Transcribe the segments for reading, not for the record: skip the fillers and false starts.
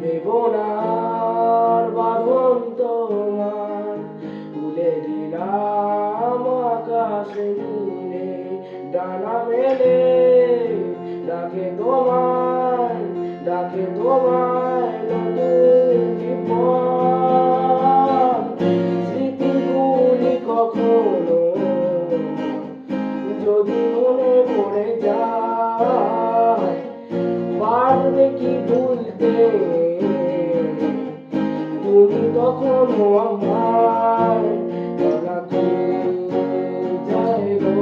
বেবনার বাঁধন তোমার তুলে দিলাম আকাশে নীলে ডানা মেলে ডাকে তোমায় নতুন জীবন স্মৃতিগুলি কখনো যদি মনে পড়ে যায় পারবে কি ভুলতে তুমি তখনও আমার গলা যায় গো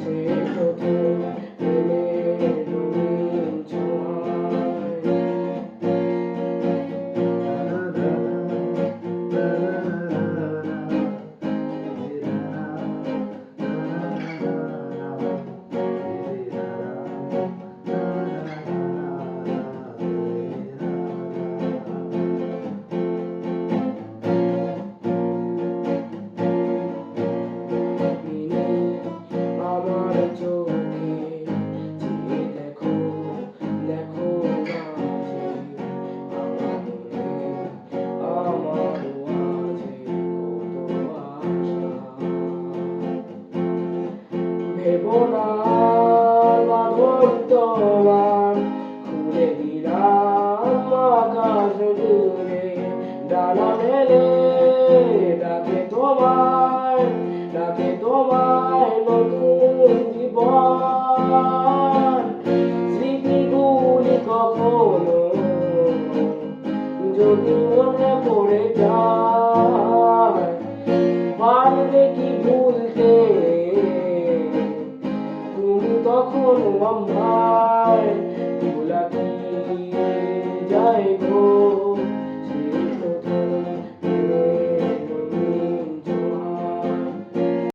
সে প্রথম প্রেমের রঙিন ছোঁয়ায়। আমার চোখে চেয়ে দেখো দেখো মাঝে আমার আছে কত আশা ভেবনার বাঁধন তোমার খুলে দিলাম আকাশ জুড়ে ডানা মেলে ডাকে তোমায় নতুন জীবন স্মৃতিগুলি কখনো যদি মনে পড়ে যায় পারবে কি ভুলতে তুমি তখন আমায় ভোলা কি যায় গো